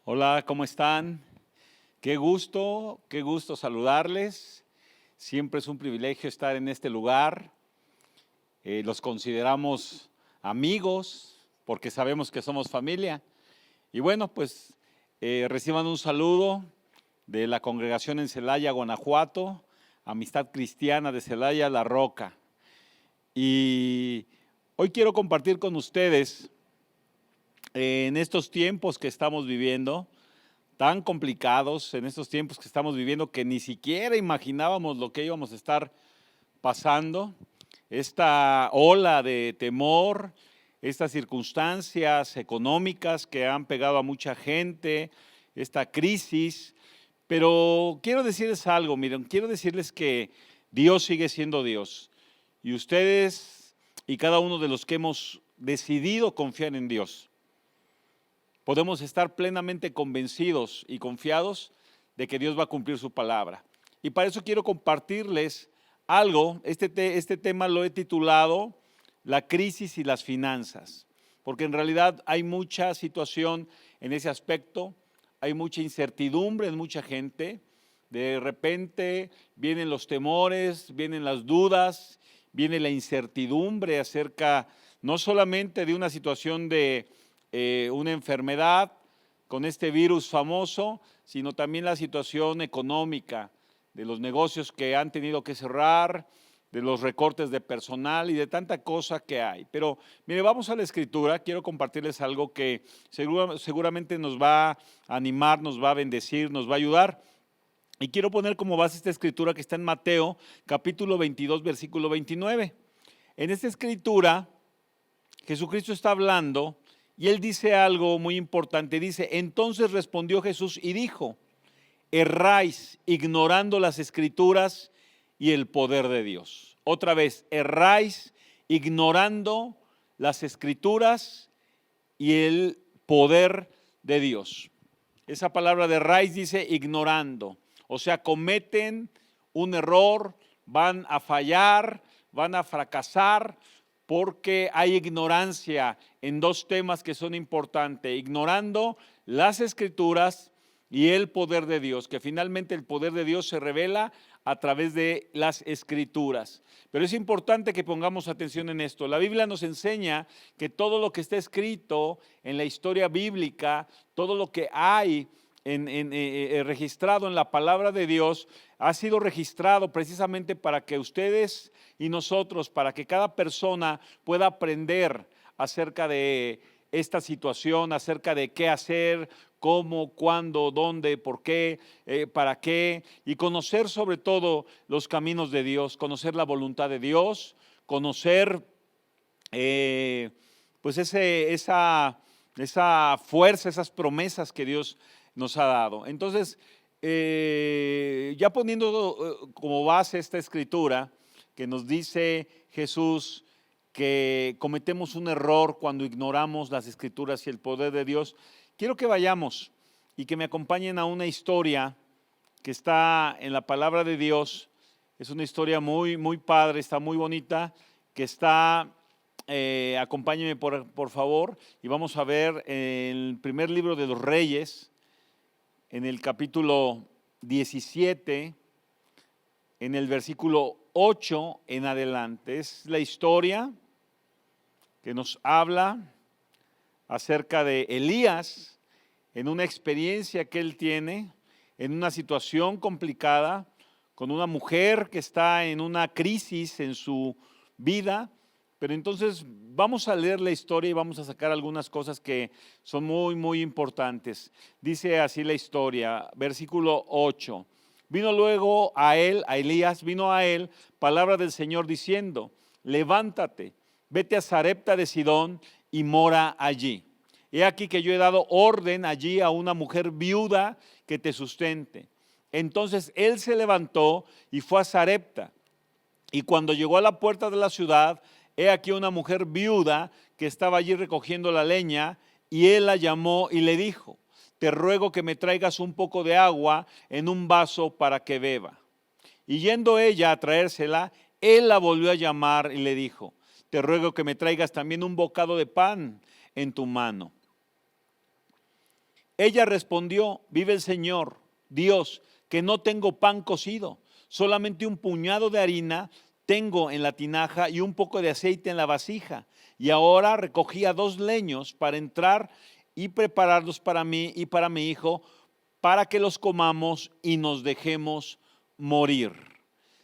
Hola, ¿cómo están? Qué gusto saludarles. Siempre es un privilegio estar en este lugar. Los consideramos amigos porque sabemos que somos familia. Y bueno, pues reciban un saludo de la congregación en Celaya, Guanajuato, Amistad Cristiana de Celaya, La Roca. Y hoy quiero compartir con ustedes en estos tiempos que estamos viviendo, tan complicados, en estos tiempos que estamos viviendo, que ni siquiera imaginábamos lo que íbamos a estar pasando, esta ola de temor, estas circunstancias económicas que han pegado a mucha gente, esta crisis. Pero quiero decirles algo, miren, quiero decirles que Dios sigue siendo Dios. Y ustedes y cada uno de los que hemos decidido confiar en Dios, podemos estar plenamente convencidos y confiados de que Dios va a cumplir su palabra. Y para eso quiero compartirles algo. Este tema lo he titulado La crisis y las finanzas, porque en realidad hay mucha situación en ese aspecto, hay mucha incertidumbre en mucha gente. De repente vienen los temores, vienen las dudas, viene la incertidumbre acerca no solamente de una situación de una enfermedad con este virus famoso, sino también la situación económica de los negocios que han tenido que cerrar, de los recortes de personal y de tanta cosa que hay. Pero mire, vamos a la escritura. Quiero compartirles algo que seguramente nos va a animar, nos va a bendecir, nos va a ayudar. Y quiero poner como base esta escritura que está en Mateo, capítulo 22, versículo 29. En esta escritura, Jesucristo está hablando y él dice algo muy importante. Dice: entonces respondió Jesús y dijo: erráis ignorando las escrituras y el poder de Dios. Otra vez, erráis ignorando las escrituras y el poder de Dios. Esa palabra de erráis dice ignorando, o sea, cometen un error, van a fallar, van a fracasar, porque hay ignorancia en dos temas que son importantes: ignorando las escrituras y el poder de Dios, que finalmente el poder de Dios se revela a través de las escrituras. Pero es importante que pongamos atención en esto. La Biblia nos enseña que todo lo que está escrito en la historia bíblica, todo lo que hay registrado en la palabra de Dios, ha sido registrado precisamente para que ustedes y nosotros, para que cada persona pueda aprender acerca de esta situación, acerca de qué hacer, cómo, cuándo, dónde, por qué, para qué, y conocer sobre todo los caminos de Dios, conocer la voluntad de Dios, conocer pues esa fuerza, esas promesas que Dios nos ha dado. Entonces, ya poniendo como base esta escritura que nos dice Jesús que cometemos un error cuando ignoramos las escrituras y el poder de Dios, quiero que vayamos y que me acompañen a una historia que está en la palabra de Dios. Es una historia muy padre, está muy bonita, que está, acompáñenme por favor, y vamos a ver el primer libro de los Reyes, en el capítulo 17, en el versículo 8 en adelante. Es la historia que nos habla acerca de Elías en una experiencia que él tiene, en una situación complicada, con una mujer que está en una crisis en su vida. Pero entonces vamos a leer la historia y vamos a sacar algunas cosas que son muy importantes. Dice así la historia, versículo 8. Vino luego a él, a Elías, vino a él palabra del Señor diciendo: levántate, vete a Sarepta de Sidón y mora allí. He aquí que yo he dado orden allí a una mujer viuda que te sustente. Entonces él se levantó y fue a Sarepta. Y cuando llegó a la puerta de la ciudad, he aquí una mujer viuda que estaba allí recogiendo la leña, y él la llamó y le dijo: te ruego que me traigas un poco de agua en un vaso para que beba. Y yendo ella a traérsela, él la volvió a llamar y le dijo: te ruego que me traigas también un bocado de pan en tu mano. Ella respondió: vive el Señor, Dios, que no tengo pan cocido, solamente un puñado de harina tengo en la tinaja y un poco de aceite en la vasija. Y ahora recogía 2 leños para entrar y prepararlos para mí y para mi hijo, para que los comamos y nos dejemos morir.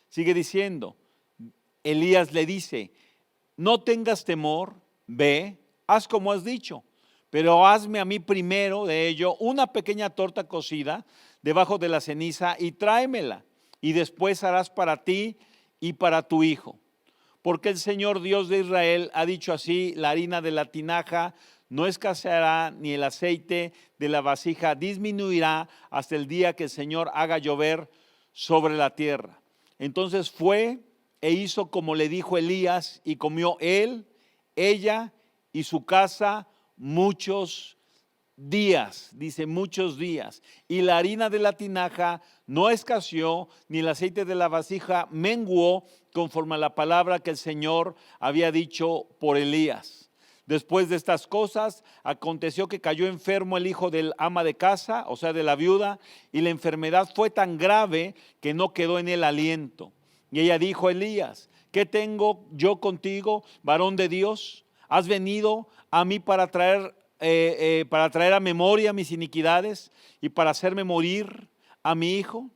Sigue diciendo, Elías le dice: no tengas temor, ve, haz como has dicho, pero hazme a mí primero de ello una pequeña torta cocida debajo de la ceniza y tráemela, y después harás para ti y para tu hijo. Porque el Señor Dios de Israel ha dicho así: la harina de la tinaja no escaseará, ni el aceite de la vasija disminuirá hasta el día que el Señor haga llover sobre la tierra. Entonces fue e hizo como le dijo Elías, y comió él, ella y su casa muchos días, dice muchos días. Y la harina de la tinaja no escaseó, ni el aceite de la vasija menguó, conforme a la palabra que el Señor había dicho por Elías. Después de estas cosas, aconteció que cayó enfermo el hijo del ama de casa, o sea, de la viuda, y la enfermedad fue tan grave que no quedó en él aliento. Y ella dijo a Elías: ¿qué tengo yo contigo, varón de Dios? ¿Has venido a mí para traer a memoria mis iniquidades y para hacerme morir a mi hijo?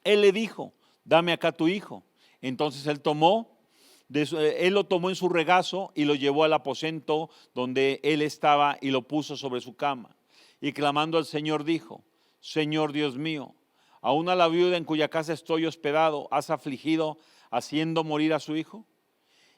Él le dijo: dame acá tu hijo. Entonces él lo tomó en su regazo y lo llevó al aposento donde él estaba y lo puso sobre su cama. Y clamando al Señor dijo: Señor Dios mío, aún a la viuda en cuya casa estoy hospedado, ¿has afligido haciendo morir a su hijo?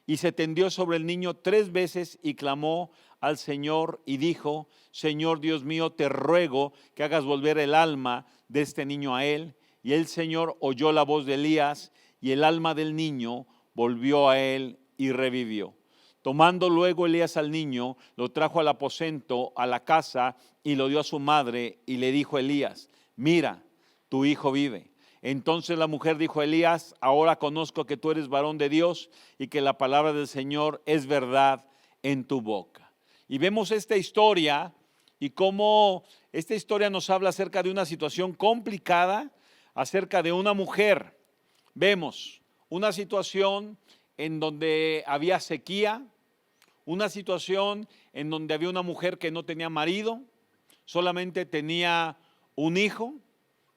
Y se tendió sobre el niño 3 veces y clamó al Señor y dijo: Señor Dios mío, te ruego que hagas volver el alma de este niño a él. Y el Señor oyó la voz de Elías, y el alma del niño volvió a él y revivió. Tomando luego Elías al niño, lo trajo al aposento, a la casa, y lo dio a su madre, y le dijo a Elías: mira, tu hijo vive. Entonces la mujer dijo a Elías: ahora conozco que tú eres varón de Dios y que la palabra del Señor es verdad en tu boca. Y vemos esta historia y cómo esta historia nos habla acerca de una situación complicada, acerca de una mujer. Vemos una situación en donde había sequía, una situación en donde había una mujer que no tenía marido, solamente tenía un hijo.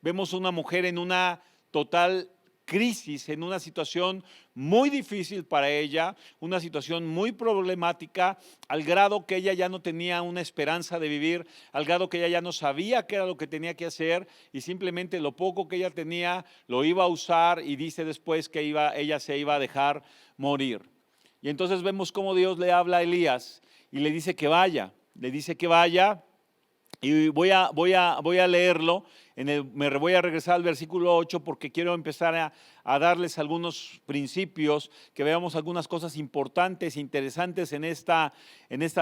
Vemos una mujer en una total crisis, en una situación muy difícil para ella, una situación muy problemática, al grado que ella ya no tenía una esperanza de vivir, al grado que ella ya no sabía qué era lo que tenía que hacer y simplemente lo poco que ella tenía lo iba a usar, y dice después que ella se iba a dejar morir. Y entonces vemos cómo Dios le habla a Elías y le dice que vaya, y voy a leerlo. Me voy a regresar al versículo 8 porque quiero empezar a darles algunos principios, que veamos algunas cosas importantes, interesantes en esta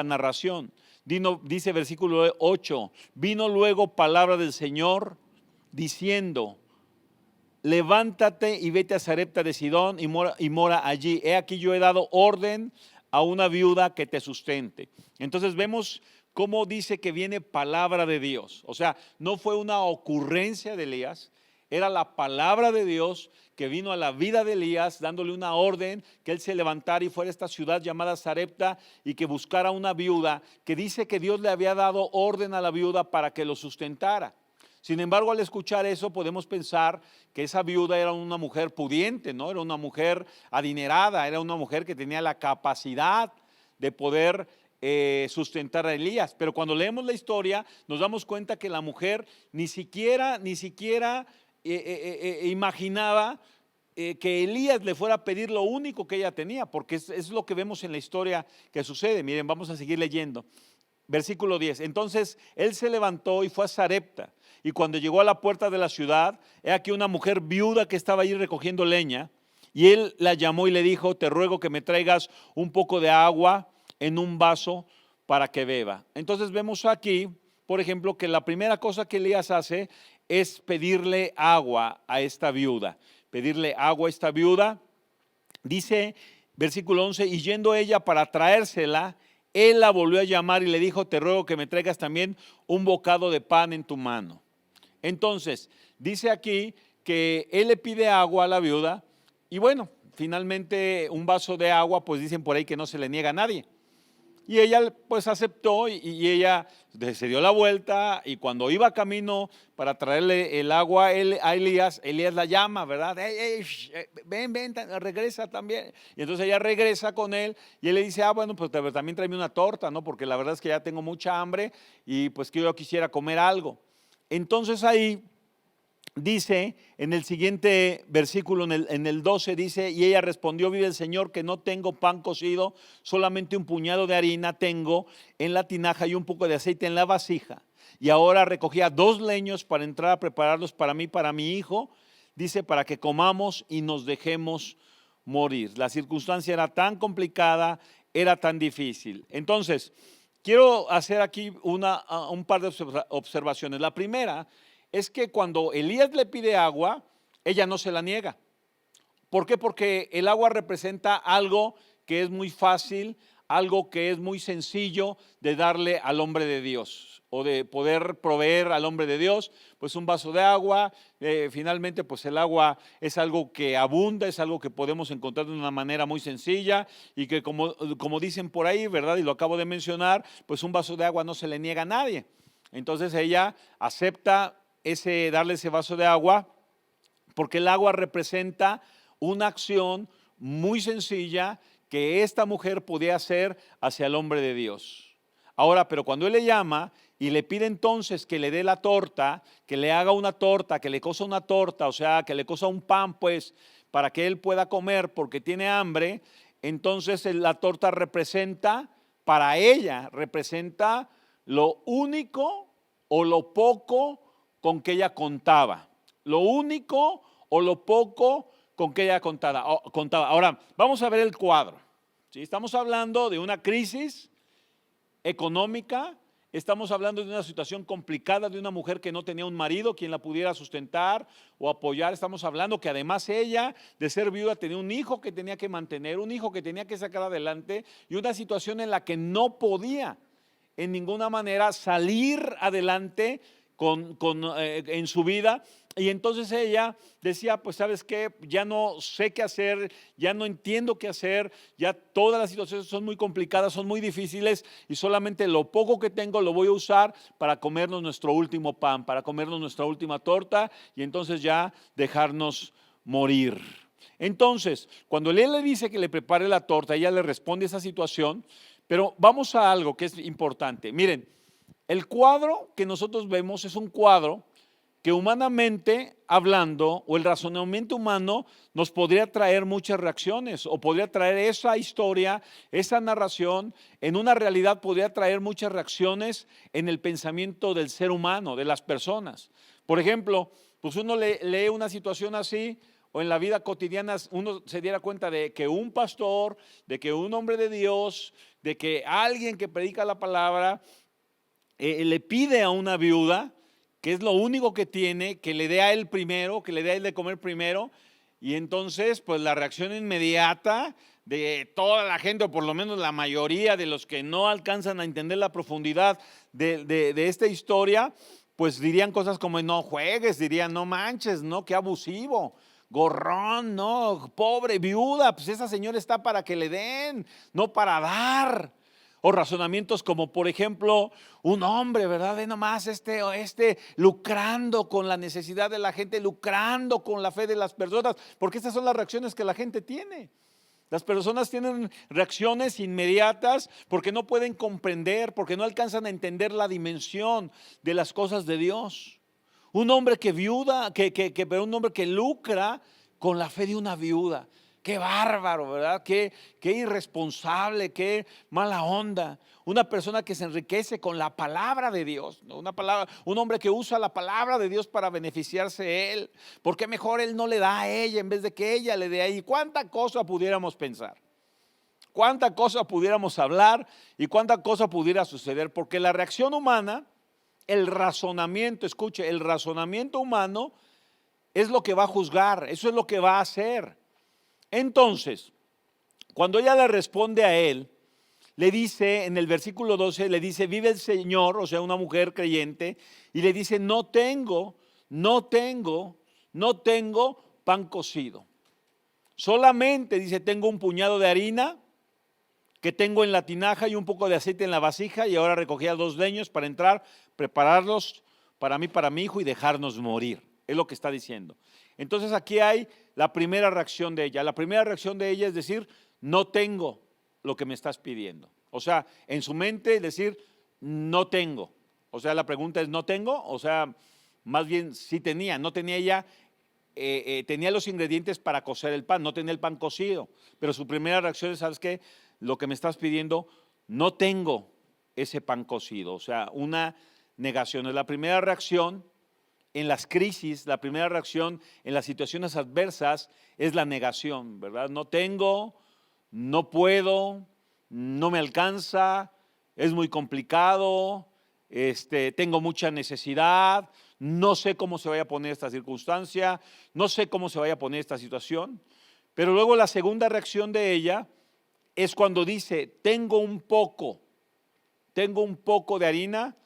narración. Dice versículo 8: vino luego palabra del Señor diciendo: levántate y vete a Sarepta de Sidón y mora allí. He aquí yo he dado orden a una viuda que te sustente. Entonces vemos cómo dice que viene palabra de Dios. O sea, no fue una ocurrencia de Elías, era la palabra de Dios que vino a la vida de Elías, dándole una orden que él se levantara y fuera a esta ciudad llamada Sarepta y que buscara una viuda, que dice que Dios le había dado orden a la viuda para que lo sustentara. Sin embargo, al escuchar eso podemos pensar que esa viuda era una mujer pudiente, ¿no? Era una mujer adinerada, era una mujer que tenía la capacidad de poder sustentar a Elías. Pero cuando leemos la historia nos damos cuenta que la mujer ni siquiera imaginaba que Elías le fuera a pedir lo único que ella tenía, porque es lo que vemos en la historia que sucede. Miren, vamos a seguir leyendo. Versículo 10. Entonces él se levantó y fue a Sarepta, y cuando llegó a la puerta de la ciudad, he aquí una mujer viuda que estaba allí recogiendo leña, y él la llamó y le dijo: te ruego que me traigas un poco de agua en un vaso para que beba. Entonces vemos aquí, por ejemplo, que la primera cosa que Elías hace es pedirle agua a esta viuda. Pedirle agua a esta viuda. Dice versículo 11: y yendo ella para traérsela, él la volvió a llamar y le dijo, te ruego que me traigas también un bocado de pan en tu mano. Entonces, dice aquí que él le pide agua a la viuda y bueno, finalmente un vaso de agua, pues dicen por ahí que no se le niega a nadie. Y ella pues aceptó y ella se dio la vuelta y cuando iba camino para traerle el agua a Elías, Elías la llama, ¿verdad? Hey, ven, regresa también. Y entonces ella regresa con él y él le dice, bueno, pues también tráeme una torta, ¿no? Porque la verdad es que ya tengo mucha hambre y pues que yo quisiera comer algo. Entonces ahí dice en el siguiente versículo, en el 12 dice, y ella respondió, vive el Señor que no tengo pan cocido, solamente un puñado de harina tengo en la tinaja y un poco de aceite en la vasija. Y ahora recogía 2 leños para entrar a prepararlos para mí, para mi hijo, dice, para que comamos y nos dejemos morir. La circunstancia era tan complicada, era tan difícil. Entonces, quiero hacer aquí un par de observaciones. La primera es que cuando Elías le pide agua, ella no se la niega. ¿Por qué? Porque el agua representa algo que es muy fácil, algo que es muy sencillo de darle al hombre de Dios o de poder proveer al hombre de Dios, pues un vaso de agua. Finalmente pues el agua es algo que abunda, es algo que podemos encontrar de una manera muy sencilla y que como dicen por ahí, ¿verdad? Y lo acabo de mencionar, pues un vaso de agua no se le niega a nadie. Entonces ella acepta darle ese vaso de agua, porque el agua representa una acción muy sencilla que esta mujer podía hacer hacia el hombre de Dios. Ahora, pero cuando él le llama y le pide entonces que le dé la torta, que le haga una torta, que le cosa una torta, o sea, que le cosa un pan, pues, para que él pueda comer porque tiene hambre, entonces la torta representa, para ella, representa lo único o lo poco con que ella contaba. Lo único o lo poco con que ella contaba. Ahora, vamos a ver el cuadro. ¿Sí? Estamos hablando de una crisis económica, estamos hablando de una situación complicada de una mujer que no tenía un marido quien la pudiera sustentar o apoyar. Estamos hablando que además ella, de ser viuda, tenía un hijo que tenía que mantener, un hijo que tenía que sacar adelante y una situación en la que no podía en ninguna manera salir adelante en su vida. Y entonces ella decía, pues sabes qué, ya no sé qué hacer, ya no entiendo qué hacer, ya todas las situaciones son muy complicadas, son muy difíciles y solamente lo poco que tengo lo voy a usar para comernos nuestro último pan, para comernos nuestra última torta y entonces ya dejarnos morir. Entonces, cuando él le dice que le prepare la torta, ella le responde esa situación, pero vamos a algo que es importante. Miren, el cuadro que nosotros vemos es un cuadro que humanamente hablando, o el razonamiento humano nos podría traer muchas reacciones, o podría traer esa historia, esa narración, en una realidad podría traer muchas reacciones en el pensamiento del ser humano, de las personas. Por ejemplo, pues uno lee una situación así, o en la vida cotidiana uno se diera cuenta de que un pastor, de que un hombre de Dios, de que alguien que predica la palabra, le pide a una viuda, que es lo único que tiene, que le dé a él primero, que le dé a él de comer primero, y entonces pues la reacción inmediata de toda la gente, o por lo menos la mayoría de los que no alcanzan a entender la profundidad de esta historia, pues dirían cosas como no juegues, dirían no manches, no, qué abusivo, gorrón, no, pobre viuda, pues esa señora está para que le den, no para dar. O razonamientos como, por ejemplo, un hombre, ¿verdad? Ve nomás este lucrando con la necesidad de la gente, lucrando con la fe de las personas, porque estas son las reacciones que la gente tiene. Las personas tienen reacciones inmediatas porque no pueden comprender, porque no alcanzan a entender la dimensión de las cosas de Dios. Un hombre que viuda, pero un hombre que lucra con la fe de una viuda. Qué bárbaro, ¿verdad? Qué irresponsable, qué mala onda. Una persona que se enriquece con la palabra de Dios, ¿no? Un hombre que usa la palabra de Dios para beneficiarse él. ¿Por qué mejor él no le da a ella en vez de que ella le dé a ella? ¿Cuánta cosa pudiéramos pensar? ¿Cuánta cosa pudiéramos hablar? ¿Y cuánta cosa pudiera suceder? Porque la reacción humana, el razonamiento, escuche, el razonamiento humano es lo que va a juzgar, eso es lo que va a hacer. Entonces, cuando ella le responde a él, le dice, en el versículo 12, le dice, vive el Señor, o sea, una mujer creyente, y le dice, no tengo pan cocido. Solamente, dice, tengo un puñado de harina que tengo en la tinaja y un poco de aceite en la vasija, y ahora recogía 2 leños para entrar, prepararlos para mí, para mi hijo, y dejarnos morir. Es lo que está diciendo. Entonces aquí hay la primera reacción de ella. La primera reacción de ella es decir, no tengo lo que me estás pidiendo. O sea, en su mente decir, no tengo. O sea, la pregunta es, ¿no tengo? O sea, más bien sí tenía, no tenía ella, tenía los ingredientes para cocer el pan, no tenía el pan cocido. Pero su primera reacción es, ¿sabes qué? Lo que me estás pidiendo, no tengo ese pan cocido. O sea, una negación. Es la primera reacción en las crisis, la primera reacción en las situaciones adversas es la negación, ¿verdad? No tengo, no puedo, no me alcanza, es muy complicado, tengo mucha necesidad, no sé cómo se vaya a poner esta circunstancia, no sé cómo se vaya a poner esta situación. Pero luego la segunda reacción de ella es cuando dice, tengo un poco de harina,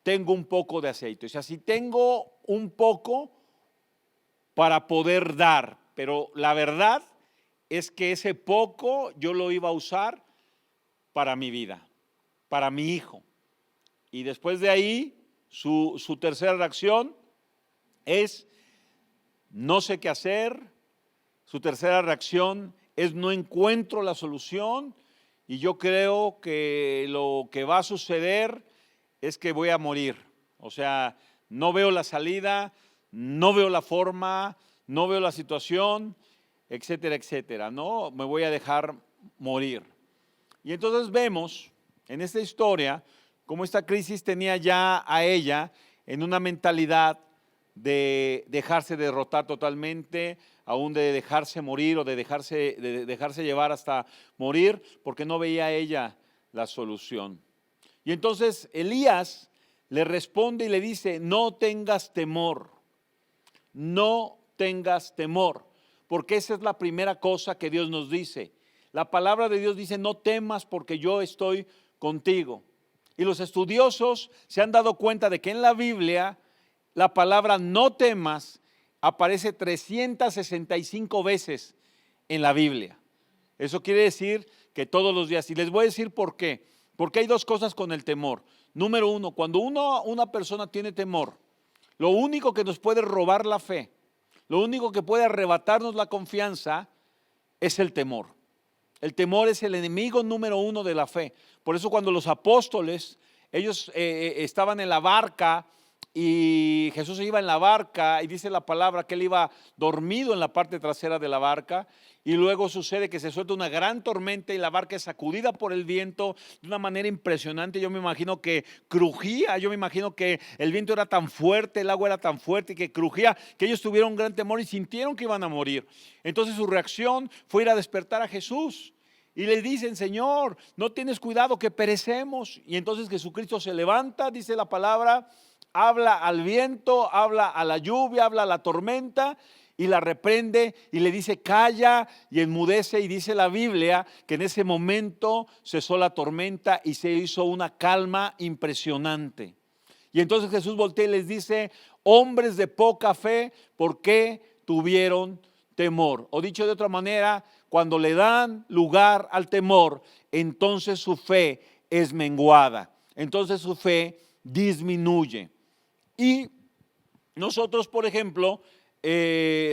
tengo un poco de aceite. O sea, si tengo un poco para poder dar, pero la verdad es que ese poco yo lo iba a usar para mi vida, para mi hijo. Y después de ahí, su tercera reacción es no sé qué hacer. Su tercera reacción es no encuentro la solución y yo creo que lo que va a suceder es que voy a morir. O sea, no veo la salida, no veo la forma, no veo la situación, etcétera, etcétera. No, me voy a dejar morir. Y entonces vemos en esta historia cómo esta crisis tenía ya a ella en una mentalidad de dejarse derrotar totalmente, aún de dejarse morir o de dejarse llevar hasta morir, porque no veía ella la solución. Y entonces Elías le responde y le dice, no tengas temor, porque esa es la primera cosa que Dios nos dice. La palabra de Dios dice, no temas porque yo estoy contigo. Y los estudiosos se han dado cuenta de que en la Biblia la palabra no temas aparece 365 veces en la Biblia. Eso quiere decir que todos los días, y les voy a decir por qué. Porque hay 2 cosas con el temor. Número 1, cuando una persona tiene temor, lo único que nos puede robar la fe, lo único que puede arrebatarnos la confianza es el temor. El temor es el enemigo número 1 de la fe. Por eso cuando los apóstoles, ellos estaban en la barca y Jesús iba en la barca y dice la palabra que él iba dormido en la parte trasera de la barca y luego sucede que se suelta una gran tormenta y la barca es sacudida por el viento de una manera impresionante. Yo me imagino que crujía, yo me imagino que el viento era tan fuerte, el agua era tan fuerte y que crujía, que ellos tuvieron un gran temor y sintieron que iban a morir. Entonces su reacción fue ir a despertar a Jesús. Y le dicen, Señor, no tienes cuidado que perecemos. Y entonces Jesucristo se levanta, dice la palabra, habla al viento, habla a la lluvia, habla a la tormenta y la reprende y le dice calla y enmudece, y dice la Biblia que en ese momento cesó la tormenta y se hizo una calma impresionante. Y entonces Jesús voltea y les dice, hombres de poca fe, ¿por qué tuvieron temor? O dicho de otra manera, cuando le dan lugar al temor, entonces su fe es menguada, entonces su fe disminuye. Y nosotros, por ejemplo,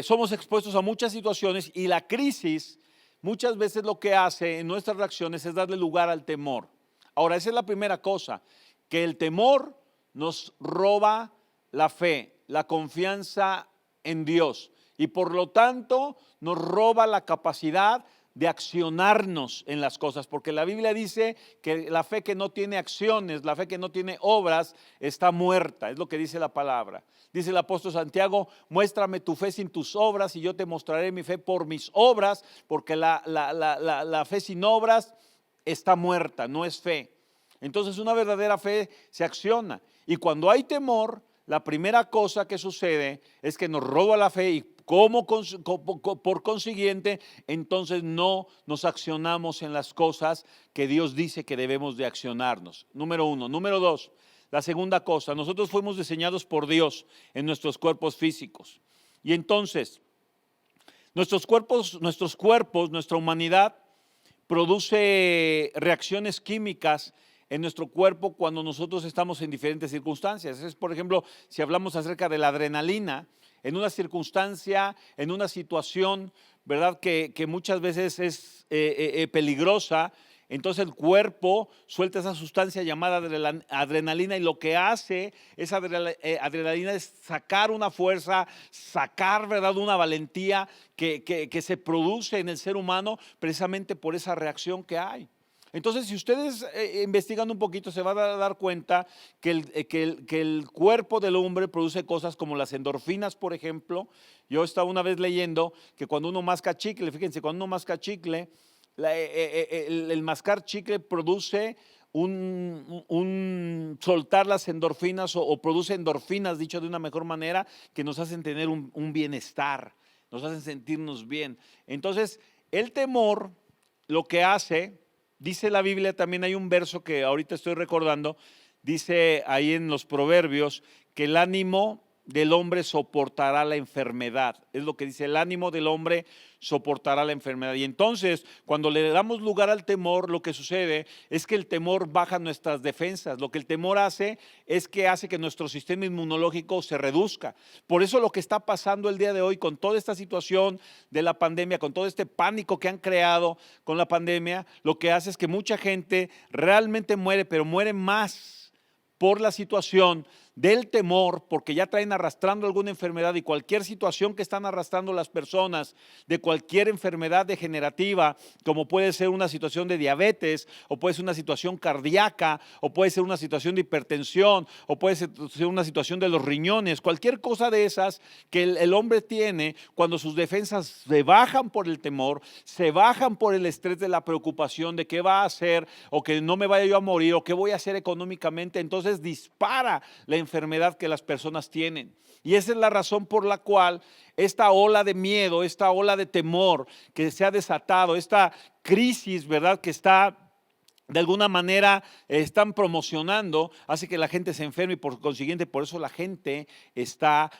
somos expuestos a muchas situaciones y la crisis muchas veces lo que hace en nuestras reacciones es darle lugar al temor. Ahora, esa es la primera cosa, que el temor nos roba la fe, la confianza en Dios y por lo tanto nos roba la capacidad de accionarnos en las cosas, porque la Biblia dice que la fe que no tiene acciones, la fe que no tiene obras, está muerta, es lo que dice la palabra. Dice el apóstol Santiago, muéstrame tu fe sin tus obras y yo te mostraré mi fe por mis obras, porque la fe sin obras está muerta, no es fe. Entonces una verdadera fe se acciona y cuando hay temor, la primera cosa que sucede es que nos roba la fe y Por consiguiente, entonces no nos accionamos en las cosas que Dios dice que debemos de accionarnos. Número uno. Número dos, la segunda cosa, nosotros fuimos diseñados por Dios en nuestros cuerpos físicos. Y entonces, nuestra humanidad produce reacciones químicas en nuestro cuerpo cuando nosotros estamos en diferentes circunstancias. Es, por ejemplo, si hablamos acerca de la adrenalina, en una circunstancia, en una situación, ¿verdad? Que muchas veces es peligrosa, entonces el cuerpo suelta esa sustancia llamada adrenalina y lo que hace esa adrenalina es sacar una fuerza, sacar, ¿verdad?, una valentía que se produce en el ser humano precisamente por esa reacción que hay. Entonces, si ustedes investigan un poquito, se van a dar cuenta que el cuerpo del hombre produce cosas como las endorfinas, por ejemplo. Yo estaba una vez leyendo que cuando uno masca chicle, fíjense, cuando uno masca chicle, el mascar chicle produce soltar las endorfinas o produce endorfinas, dicho de una mejor manera, que nos hacen tener un bienestar, nos hacen sentirnos bien. Entonces, el temor lo que hace, dice la Biblia, también hay un verso que ahorita estoy recordando, dice ahí en los Proverbios que el ánimo del hombre soportará la enfermedad. Es lo que dice, el ánimo del hombre soportará la enfermedad. Y entonces, cuando le damos lugar al temor, lo que sucede es que el temor baja nuestras defensas. Lo que el temor hace es que hace que nuestro sistema inmunológico se reduzca. Por eso lo que está pasando el día de hoy con toda esta situación de la pandemia, con todo este pánico que han creado con la pandemia, lo que hace es que mucha gente realmente muere, pero muere más por la situación del temor, porque ya traen arrastrando alguna enfermedad y cualquier situación que están arrastrando las personas de cualquier enfermedad degenerativa, como puede ser una situación de diabetes, o puede ser una situación cardíaca, o puede ser una situación de hipertensión, o puede ser una situación de los riñones, cualquier cosa de esas que el hombre tiene, cuando sus defensas se bajan por el temor, se bajan por el estrés de la preocupación de qué va a hacer, o que no me vaya yo a morir, o qué voy a hacer económicamente, entonces dispara la enfermedad que las personas tienen. Y esa es la razón por la cual esta ola de miedo, esta ola de temor que se ha desatado, esta crisis, ¿verdad?, que está de alguna manera están promocionando, hace que la gente se enferme y por consiguiente por eso la gente está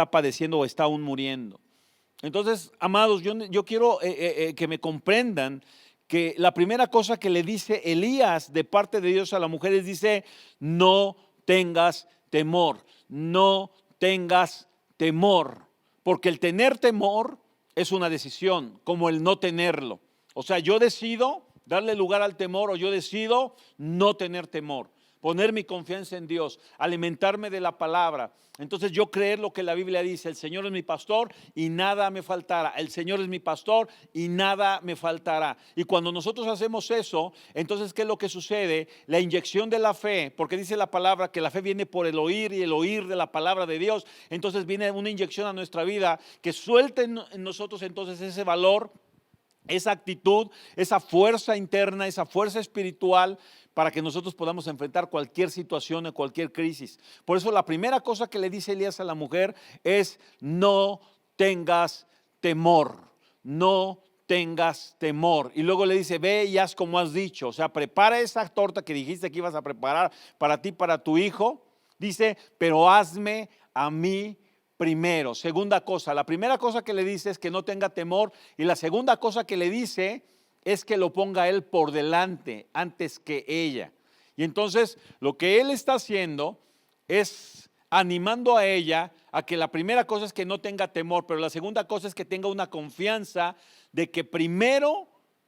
padeciendo o está aún muriendo. Entonces, amados, yo quiero que me comprendan que la primera cosa que le dice Elías de parte de Dios a la mujer es, dice, no tengas temor, no tengas temor, porque el tener temor es una decisión, como el no tenerlo. O sea, yo decido darle lugar al temor o yo decido no tener temor, poner mi confianza en Dios, alimentarme de la palabra. Entonces yo creer lo que la Biblia dice, el Señor es mi pastor y nada me faltará, el Señor es mi pastor y nada me faltará. Y cuando nosotros hacemos eso, entonces ¿qué es lo que sucede? La inyección de la fe, porque dice la palabra que la fe viene por el oír y el oír de la palabra de Dios, entonces viene una inyección a nuestra vida que suelte en nosotros entonces ese valor, esa actitud, esa fuerza interna, esa fuerza espiritual para que nosotros podamos enfrentar cualquier situación o cualquier crisis. Por eso la primera cosa que le dice Elías a la mujer es no tengas temor, no tengas temor. Y luego le dice, ve y haz como has dicho, o sea, prepara esa torta que dijiste que ibas a preparar para ti, para tu hijo. Dice, pero hazme a mí primero. Segunda cosa, la primera cosa que le dice es que no tenga temor y la segunda cosa que le dice es que lo ponga él por delante antes que ella. Y entonces lo que él está haciendo es animando a ella a que la primera cosa es que no tenga temor, pero la segunda cosa es que tenga una confianza de que primero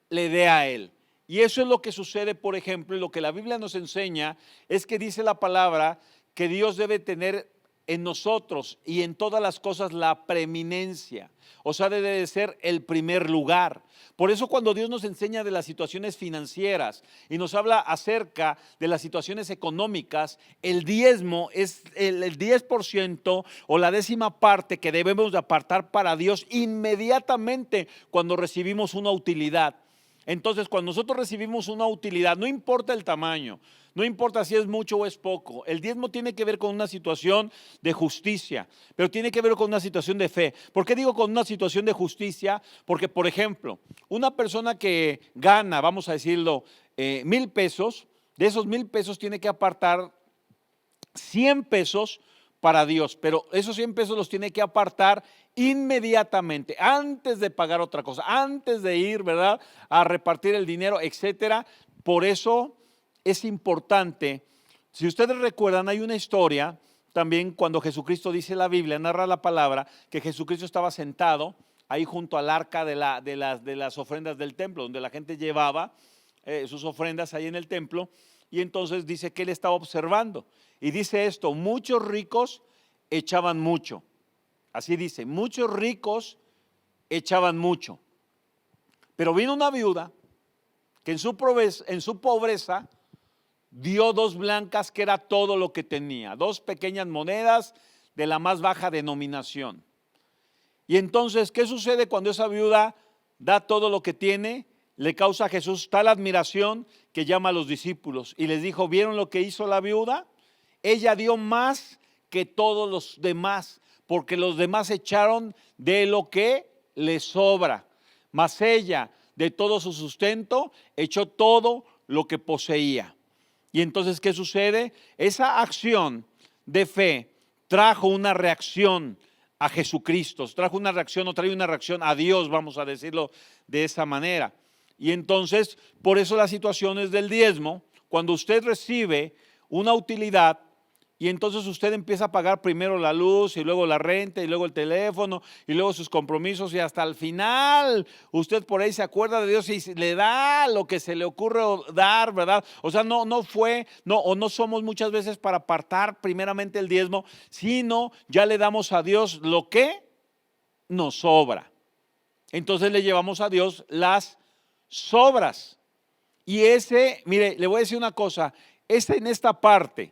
le dé a él. Y eso es lo que sucede, por ejemplo, y lo que la Biblia nos enseña es que dice la palabra que Dios debe tener en nosotros y en todas las cosas la preeminencia, o sea, debe de ser el primer lugar. Por eso cuando Dios nos enseña de las situaciones financieras y nos habla acerca de las situaciones económicas, el diezmo es el 10% o la décima parte que debemos de apartar para Dios inmediatamente cuando recibimos una utilidad. Entonces, cuando nosotros recibimos una utilidad, no importa el tamaño, No importa si es mucho o es poco. El diezmo tiene que ver con una situación de justicia, pero tiene que ver con una situación de fe. ¿Por qué digo con una situación de justicia? Porque, por ejemplo, una persona que gana, vamos a decirlo, 1,000 pesos, de esos 1,000 pesos tiene que apartar 100 pesos para Dios, pero esos 100 pesos los tiene que apartar inmediatamente, antes de pagar otra cosa, antes de ir, ¿verdad?, a repartir el dinero, etcétera. Por eso es importante. Si ustedes recuerdan, hay una historia también cuando Jesucristo dice la Biblia, narra la palabra, que Jesucristo estaba sentado ahí junto al arca de las ofrendas del templo, donde la gente llevaba sus ofrendas ahí en el templo, y entonces dice que él estaba observando, y dice esto: muchos ricos echaban mucho. Así dice, muchos ricos echaban mucho. Pero vino una viuda que en su pobreza dio 2 blancas, que era todo lo que tenía, 2 pequeñas monedas de la más baja denominación. Y entonces, ¿qué sucede cuando esa viuda da todo lo que tiene? Le causa a Jesús tal admiración que llama a los discípulos y les dijo: ¿vieron lo que hizo la viuda? Ella dio más que todos los demás, porque los demás echaron de lo que les sobra, mas ella, de todo su sustento, echó todo lo que poseía. Y entonces, ¿qué sucede? Esa acción de fe trajo una reacción a Jesucristo, trajo una reacción, o trae una reacción a Dios, vamos a decirlo de esa manera. Y entonces, por eso las situaciones del diezmo, cuando usted recibe una utilidad, y entonces usted empieza a pagar primero la luz y luego la renta y luego el teléfono y luego sus compromisos, y hasta el final usted por ahí se acuerda de Dios y le da lo que se le ocurre dar, ¿verdad? O sea, no somos muchas veces para apartar primeramente el diezmo, sino ya le damos a Dios lo que nos sobra. Entonces le llevamos a Dios las sobras. Y mire, le voy a decir una cosa, en esta parte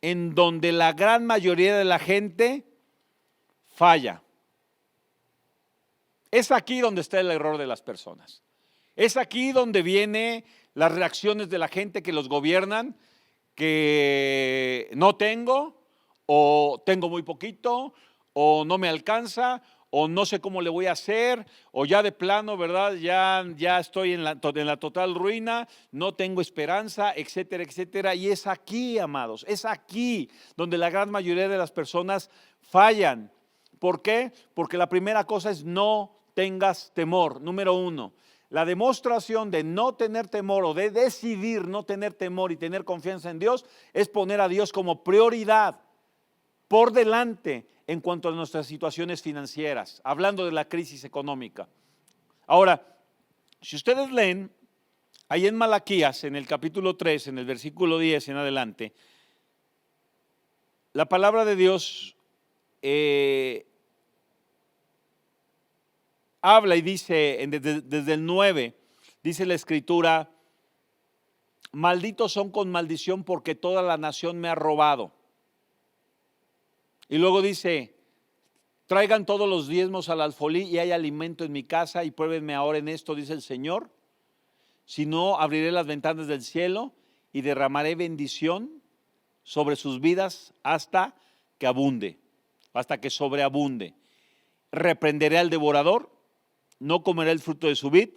en donde la gran mayoría de la gente falla. Es aquí donde está el error de las personas. Es aquí donde vienen las reacciones de la gente que los gobiernan, que no tengo, o tengo muy poquito, o no me alcanza, o no sé cómo le voy a hacer, o ya de plano, ¿verdad? Ya estoy en la total ruina, no tengo esperanza, etcétera, etcétera. Y es aquí, amados, es aquí donde la gran mayoría de las personas fallan. ¿Por qué? Porque la primera cosa es: no tengas temor. Número 1, la demostración de no tener temor, o de decidir no tener temor y tener confianza en Dios, es poner a Dios como prioridad por delante en cuanto a nuestras situaciones financieras, hablando de la crisis económica. Ahora, si ustedes leen ahí en Malaquías, en el capítulo 3, en el versículo 10 en adelante, la palabra de Dios habla y dice, desde el 9, dice la escritura: malditos son con maldición, porque toda la nación me ha robado. Y luego dice: traigan todos los diezmos al alfolí y hay alimento en mi casa, y pruébenme ahora en esto, dice el Señor. Si no, abriré las ventanas del cielo y derramaré bendición sobre sus vidas hasta que abunde, hasta que sobreabunde. Reprenderé al devorador, no comerá el fruto de su vid,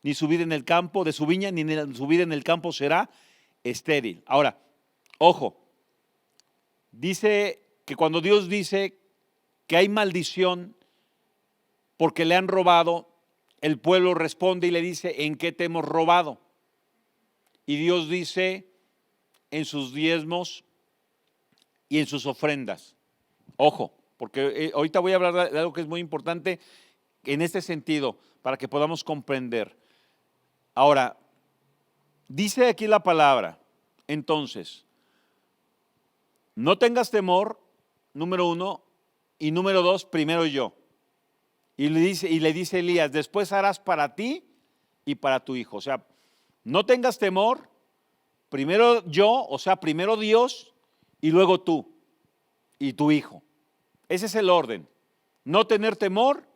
ni su vid en el campo, de su viña, ni su vid en el campo será estéril. Ahora, ojo, dice que cuando Dios dice que hay maldición porque le han robado, el pueblo responde y le dice: ¿en qué te hemos robado? Y Dios dice: en sus diezmos y en sus ofrendas. Ojo, porque ahorita voy a hablar de algo que es muy importante en este sentido, para que podamos comprender. Ahora, dice aquí la palabra, entonces, no tengas temor, número 1, y número 2, primero yo. Y le dice Elías: después harás para ti y para tu hijo. O sea, no tengas temor, primero yo, o sea, primero Dios, y luego tú y tu hijo. Ese es el orden. No tener temor.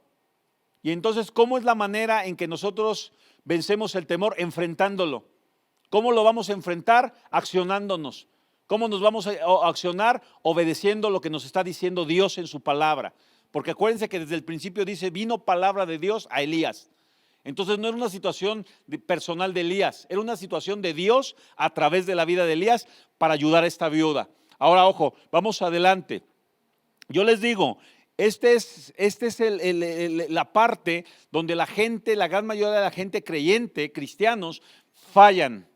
Y entonces, ¿cómo es la manera en que nosotros vencemos el temor? Enfrentándolo. ¿Cómo lo vamos a enfrentar? Accionándonos. ¿Cómo nos vamos a accionar? Obedeciendo lo que nos está diciendo Dios en su palabra. Porque acuérdense que desde el principio dice, vino palabra de Dios a Elías. Entonces no era una situación personal de Elías, era una situación de Dios a través de la vida de Elías para ayudar a esta viuda. Ahora, ojo, vamos adelante. Yo les digo, esta es la parte donde la gente, la gran mayoría de la gente creyente, cristianos, fallan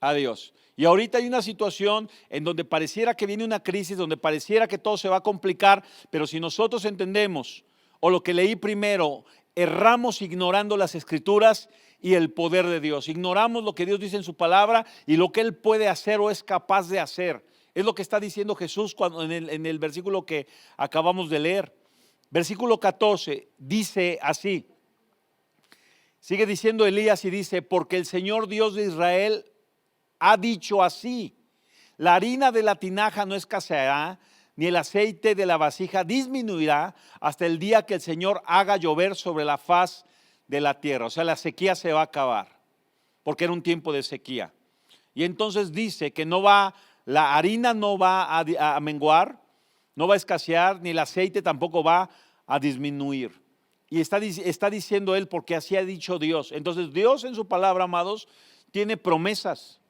a Dios. Y ahorita hay una situación en donde pareciera que viene una crisis, donde pareciera que todo se va a complicar, pero si nosotros entendemos, o lo que leí primero, erramos ignorando las Escrituras y el poder de Dios. Ignoramos lo que Dios dice en su palabra y lo que Él puede hacer o es capaz de hacer. Es lo que está diciendo Jesús en el versículo que acabamos de leer. Versículo 14 dice así. Sigue diciendo Elías y dice, porque el Señor Dios de Israel ha dicho así, la harina de la tinaja no escaseará, ni el aceite de la vasija disminuirá hasta el día que el Señor haga llover sobre la faz de la tierra. O sea, la sequía se va a acabar, porque era un tiempo de sequía. Y entonces dice que la harina no va a menguar, no va a escasear, ni el aceite tampoco va a disminuir. Y está diciendo él porque así ha dicho Dios. Entonces Dios en su palabra, amados, tiene promesas.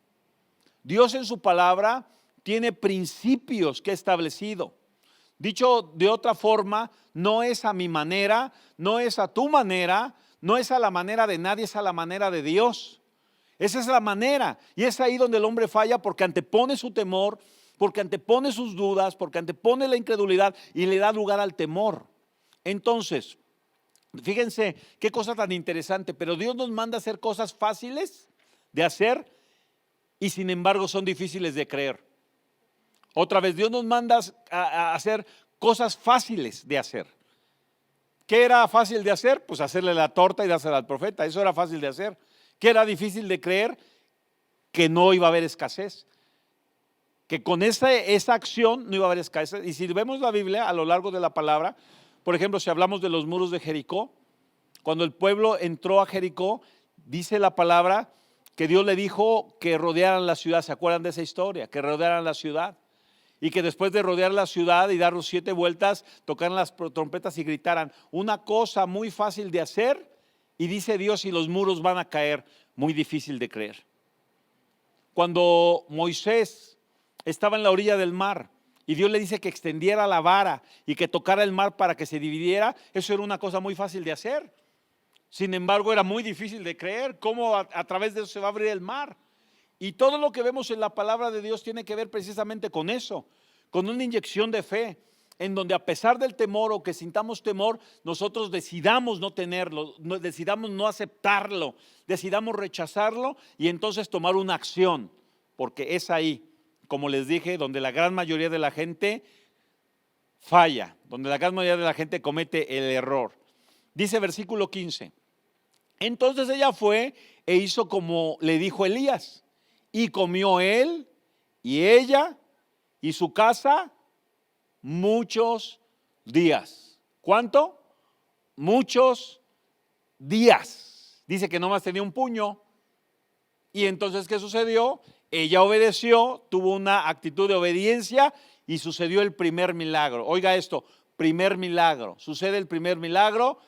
Dios en su palabra tiene principios que ha establecido. Dicho de otra forma, no es a mi manera, no es a tu manera, no es a la manera de nadie, es a la manera de Dios. Esa es la manera. Y es ahí donde el hombre falla porque antepone su temor, porque antepone sus dudas, porque antepone la incredulidad y le da lugar al temor. Entonces, fíjense qué cosa tan interesante, pero Dios nos manda a hacer cosas fáciles de hacer y sin embargo son difíciles de creer. Otra vez, Dios nos manda a hacer cosas fáciles de hacer. ¿Qué era fácil de hacer? Pues hacerle la torta y dársela al profeta, eso era fácil de hacer. ¿Qué era difícil de creer? Que no iba a haber escasez. Que con esa acción no iba a haber escasez. Y si vemos la Biblia a lo largo de la palabra, por ejemplo, si hablamos de los muros de Jericó, cuando el pueblo entró a Jericó, dice la palabra que Dios le dijo que rodearan la ciudad. ¿Se acuerdan de esa historia? Que rodearan la ciudad. Y que después de rodear la ciudad y dar los 7 vueltas, tocaran las trompetas y gritaran. Una cosa muy fácil de hacer, y dice Dios, y los muros van a caer. Muy difícil de creer. Cuando Moisés estaba en la orilla del mar y Dios le dice que extendiera la vara y que tocara el mar para que se dividiera, eso era una cosa muy fácil de hacer. Sin embargo, era muy difícil de creer cómo a través de eso se va a abrir el mar. Y todo lo que vemos en la palabra de Dios tiene que ver precisamente con eso, con una inyección de fe, en donde a pesar del temor o que sintamos temor, nosotros decidamos no tenerlo, decidamos no aceptarlo, decidamos rechazarlo y entonces tomar una acción, porque es ahí, como les dije, donde la gran mayoría de la gente falla, donde la gran mayoría de la gente comete el error. Dice versículo 15, entonces ella fue e hizo como le dijo Elías, y comió él y ella y su casa muchos días. ¿Cuánto? Muchos días. Dice que nomás tenía un puño. Y entonces, ¿qué sucedió? Ella obedeció, tuvo una actitud de obediencia y sucedió el primer milagro. Oiga esto, primer milagro. Sucede el primer milagro.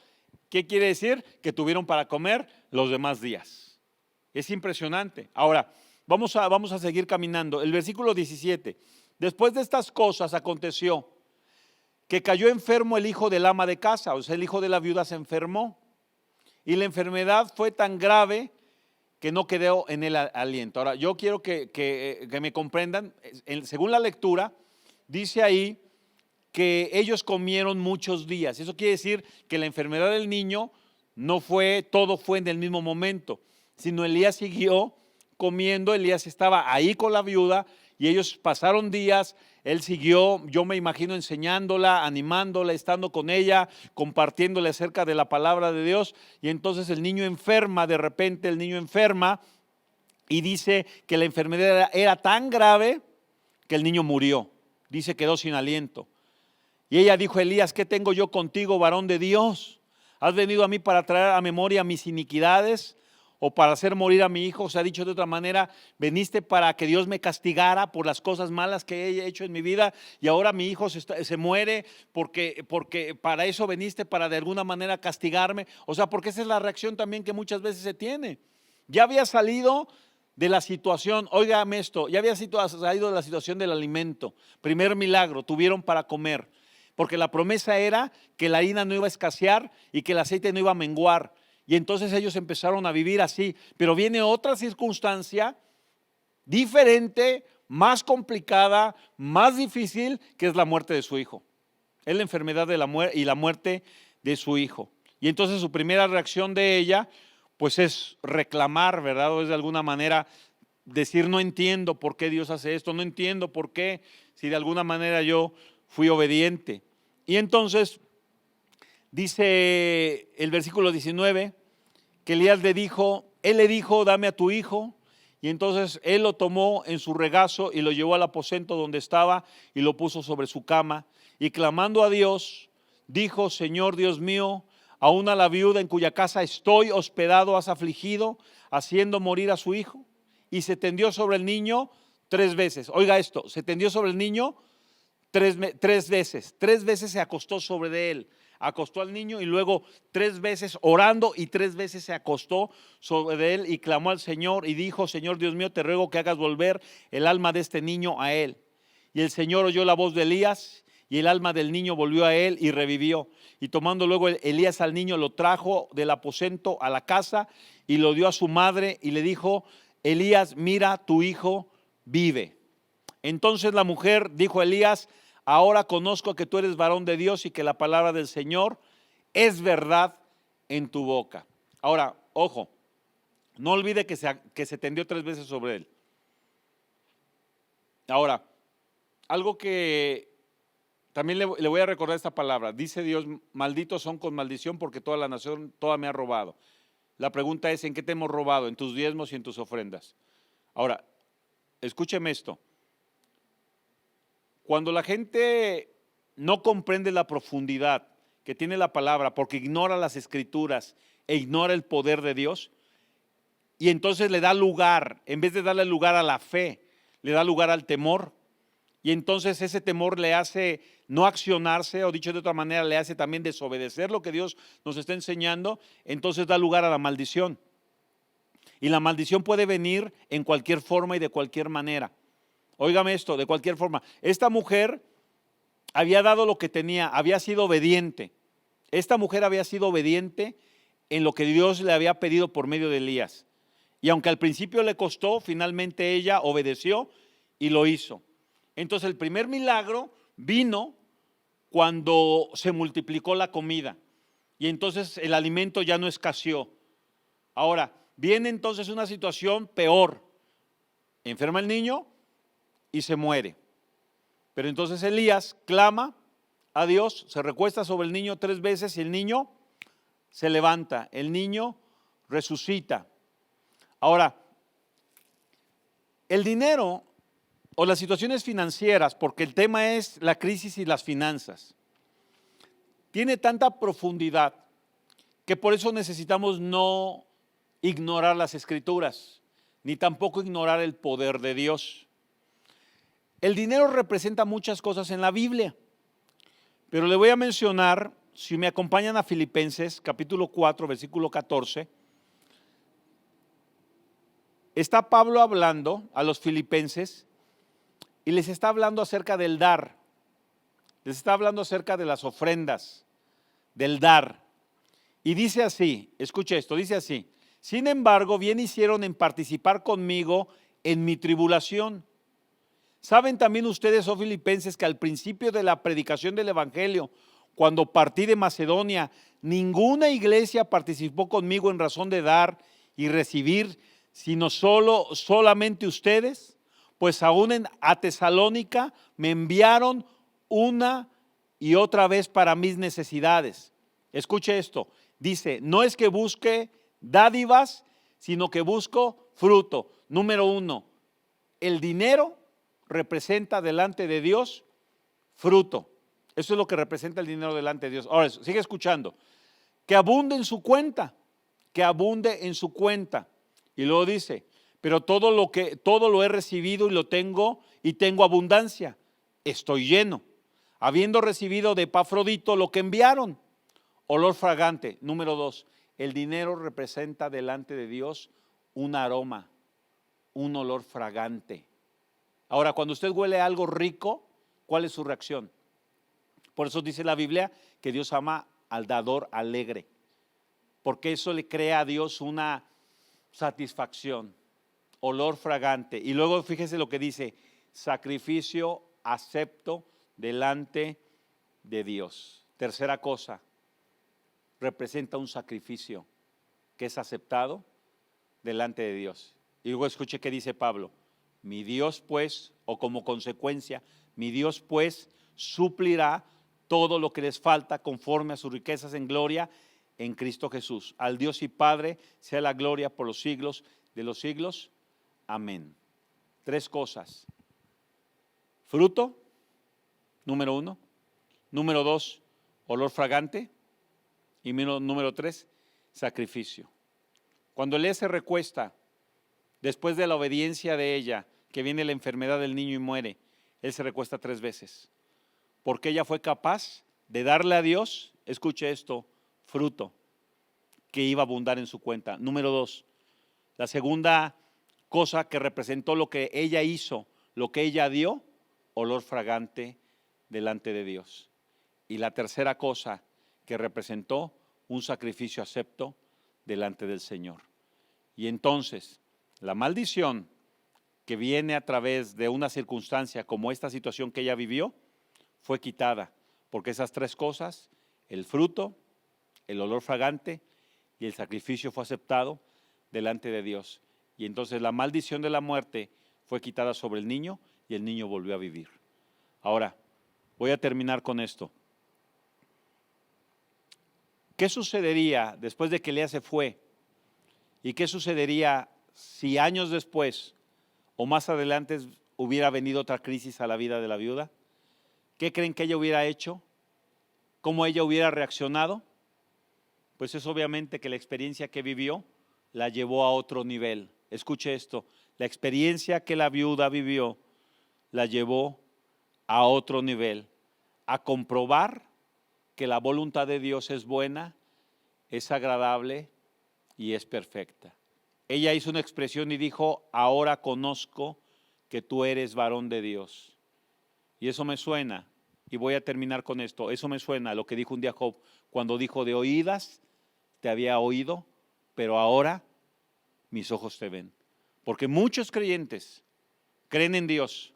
¿Qué quiere decir? Que tuvieron para comer los demás días. Es impresionante. Ahora, vamos a seguir caminando. El versículo 17. Después de estas cosas aconteció que cayó enfermo el hijo del ama de casa, o sea, el hijo de la viuda se enfermó. Y la enfermedad fue tan grave que no quedó en el aliento. Ahora, yo quiero que me comprendan, según la lectura, dice ahí que ellos comieron muchos días. Eso quiere decir que la enfermedad del niño todo fue en el mismo momento, sino Elías siguió comiendo, Elías estaba ahí con la viuda y ellos pasaron días, él siguió, yo me imagino enseñándola, animándola, estando con ella, compartiéndole acerca de la palabra de Dios y entonces el niño enferma, de repente el niño enferma y dice que la enfermedad era tan grave que el niño murió, dice quedó sin aliento. Y ella dijo, Elías, ¿qué tengo yo contigo, varón de Dios? ¿Has venido a mí para traer a memoria mis iniquidades o para hacer morir a mi hijo. Se ha dicho de otra manera, veniste para que Dios me castigara por las cosas malas que he hecho en mi vida y ahora mi hijo se muere porque para eso veniste, para de alguna manera castigarme. O sea, porque esa es la reacción también que muchas veces se tiene. Ya había salido de la situación, óigame esto, ya había salido de la situación del alimento. Primer milagro, tuvieron para comer, porque la promesa era que la harina no iba a escasear y que el aceite no iba a menguar. Y entonces ellos empezaron a vivir así. Pero viene otra circunstancia diferente, más complicada, más difícil, que es la muerte de su hijo. Es la enfermedad de y la muerte de su hijo. Y entonces su primera reacción de ella, pues es reclamar, ¿verdad? O es de alguna manera decir, no entiendo por qué Dios hace esto, no entiendo por qué, si de alguna manera yo fui obediente. Y entonces dice el versículo 19, que Elías él le dijo, dame a tu hijo. Y entonces él lo tomó en su regazo y lo llevó al aposento donde estaba y lo puso sobre su cama. Y clamando a Dios, dijo, Señor Dios mío, aún a la viuda en cuya casa estoy hospedado has afligido, haciendo morir a su hijo. Y se tendió sobre el niño 3 veces. Oiga esto, se tendió sobre el niño 3 veces. 3 veces se acostó sobre él. Acostó al niño y luego 3 veces orando y 3 veces se acostó sobre él y clamó al Señor y dijo, Señor Dios mío, te ruego que hagas volver el alma de este niño a él. Y el Señor oyó la voz de Elías y el alma del niño volvió a él y revivió. Y tomando luego Elías al niño, lo trajo del aposento a la casa y lo dio a su madre y le dijo, Elías, mira, tu hijo vive. Entonces la mujer dijo a Elías, ahora conozco que tú eres varón de Dios y que la palabra del Señor es verdad en tu boca. Ahora, ojo, no olvide que se tendió 3 veces sobre él. Ahora, algo que también le voy a recordar esta palabra. Dice Dios, malditos son con maldición porque toda la nación, toda me ha robado. La pregunta es, ¿en qué te hemos robado? En tus diezmos y en tus ofrendas. Ahora, escúcheme esto. Cuando la gente no comprende la profundidad que tiene la palabra porque ignora las escrituras e ignora el poder de Dios, y entonces le da lugar, en vez de darle lugar a la fe, le da lugar al temor, y entonces ese temor le hace no accionarse, o dicho de otra manera, le hace también desobedecer lo que Dios nos está enseñando, entonces da lugar a la maldición. Y la maldición puede venir en cualquier forma y de cualquier manera. Óigame esto, de cualquier forma. Esta mujer había dado lo que tenía, había sido obediente. Esta mujer había sido obediente en lo que Dios le había pedido por medio de Elías. Y aunque al principio le costó, finalmente ella obedeció y lo hizo. Entonces el primer milagro vino cuando se multiplicó la comida. Y entonces el alimento ya no escaseó. Ahora, viene entonces una situación peor. Enferma el niño y se muere. Pero entonces Elías clama a Dios, se recuesta sobre el niño 3 veces y el niño se levanta, el niño resucita. Ahora, el dinero o las situaciones financieras, porque el tema es la crisis y las finanzas, tiene tanta profundidad que por eso necesitamos no ignorar las escrituras, ni tampoco ignorar el poder de Dios. El dinero representa muchas cosas en la Biblia, pero le voy a mencionar, si me acompañan a Filipenses, capítulo 4, versículo 14, está Pablo hablando a los filipenses y les está hablando acerca del dar, les está hablando acerca de las ofrendas, del dar. Y dice así, escuche esto, dice así, sin embargo, bien hicieron en participar conmigo en mi tribulación. ¿Saben también ustedes, oh filipenses, que al principio de la predicación del evangelio, cuando partí de Macedonia, ninguna iglesia participó conmigo en razón de dar y recibir, sino solamente ustedes? Pues aún a Tesalónica me enviaron una y otra vez para mis necesidades. Escuche esto, dice, no es que busque dádivas, sino que busco fruto. Número 1, el dinero representa delante de Dios fruto. Eso es lo que representa el dinero delante de Dios. Ahora, sigue escuchando. Que abunde en su cuenta, que abunde en su cuenta. Y luego dice, pero todo lo he recibido y lo tengo y tengo abundancia. Estoy lleno, habiendo recibido de Epafrodito lo que enviaron, olor fragante. Número 2, el dinero representa delante de Dios un aroma, un olor fragante. Ahora, cuando usted huele algo rico, ¿cuál es su reacción? Por eso dice la Biblia que Dios ama al dador alegre, porque eso le crea a Dios una satisfacción, olor fragante. Y luego fíjese lo que dice, sacrificio acepto delante de Dios. Tercera cosa, representa un sacrificio que es aceptado delante de Dios. Y luego escuche qué dice Pablo, mi Dios pues, o como consecuencia, mi Dios pues suplirá todo lo que les falta conforme a sus riquezas en gloria en Cristo Jesús. Al Dios y Padre sea la gloria por los siglos de los siglos. Amén. 3 cosas. Fruto, número 1. Número 2, olor fragante. Y número 3, sacrificio. Cuando Elías se recuesta, después de la obediencia de ella, que viene la enfermedad del niño y muere, él se recuesta 3 veces. Porque ella fue capaz de darle a Dios, escuche esto, fruto que iba a abundar en su cuenta. Número 2, la segunda cosa que representó lo que ella hizo, lo que ella dio, olor fragante delante de Dios. Y la tercera cosa que representó un sacrificio acepto delante del Señor. Y entonces, la maldición que viene a través de una circunstancia como esta situación que ella vivió, fue quitada, porque esas 3 cosas, el fruto, el olor fragante y el sacrificio fue aceptado delante de Dios. Y entonces la maldición de la muerte fue quitada sobre el niño y el niño volvió a vivir. Ahora, voy a terminar con esto. ¿Qué sucedería después de que Elías se fue? ¿Y qué sucedería si años después o más adelante hubiera venido otra crisis a la vida de la viuda? ¿Qué creen que ella hubiera hecho? ¿Cómo ella hubiera reaccionado? Pues es obviamente que la experiencia que vivió la llevó a otro nivel. Escuche esto, la experiencia que la viuda vivió la llevó a otro nivel, a comprobar que la voluntad de Dios es buena, es agradable y es perfecta. Ella hizo una expresión y dijo, ahora conozco que tú eres varón de Dios. Y eso me suena, y voy a terminar con esto, eso me suena a lo que dijo un día Job, cuando dijo, de oídas te había oído, pero ahora mis ojos te ven. Porque muchos creyentes creen en Dios,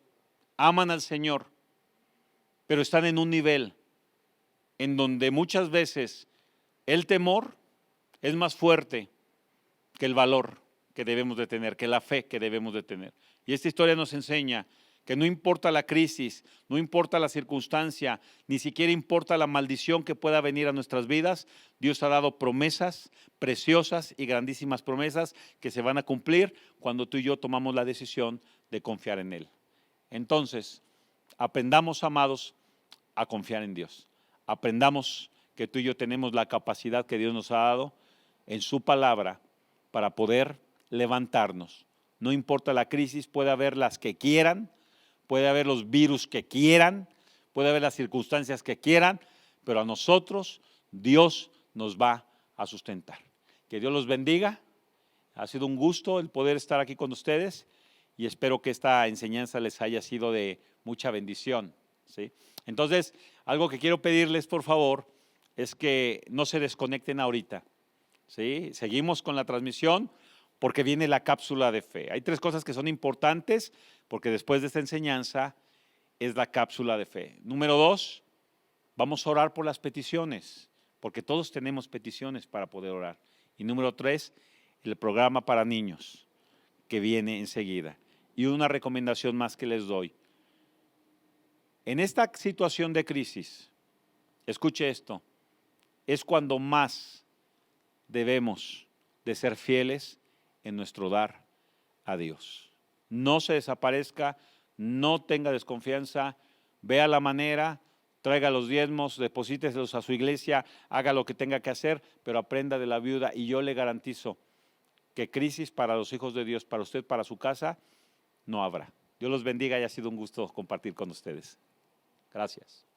aman al Señor, pero están en un nivel en donde muchas veces el temor es más fuerte que el valor que debemos de tener, que la fe que debemos de tener. Y esta historia nos enseña que no importa la crisis, no importa la circunstancia, ni siquiera importa la maldición que pueda venir a nuestras vidas, Dios ha dado promesas preciosas y grandísimas promesas que se van a cumplir cuando tú y yo tomamos la decisión de confiar en Él. Entonces, aprendamos, amados, a confiar en Dios. Aprendamos que tú y yo tenemos la capacidad que Dios nos ha dado en su palabra para poder levantarnos. No importa la crisis, puede haber las que quieran, puede haber los virus que quieran, puede haber las circunstancias que quieran, pero a nosotros Dios nos va a sustentar. Que Dios los bendiga. Ha sido un gusto el poder estar aquí con ustedes y espero que esta enseñanza les haya sido de mucha bendición, ¿sí? Entonces, algo que quiero pedirles, por favor, es que no se desconecten ahorita, ¿sí? Seguimos con la transmisión porque viene la cápsula de fe. Hay 3 cosas que son importantes porque después de esta enseñanza es la cápsula de fe. Número 2, vamos a orar por las peticiones, porque todos tenemos peticiones para poder orar. Y número 3, el programa para niños que viene enseguida. Y una recomendación más que les doy. En esta situación de crisis, escuche esto, es cuando más debemos de ser fieles en nuestro dar a Dios. No se desaparezca, no tenga desconfianza, vea la manera, traiga los diezmos, deposíteselos a su iglesia, haga lo que tenga que hacer, pero aprenda de la viuda y yo le garantizo que crisis para los hijos de Dios, para usted, para su casa, no habrá. Dios los bendiga y ha sido un gusto compartir con ustedes. Gracias.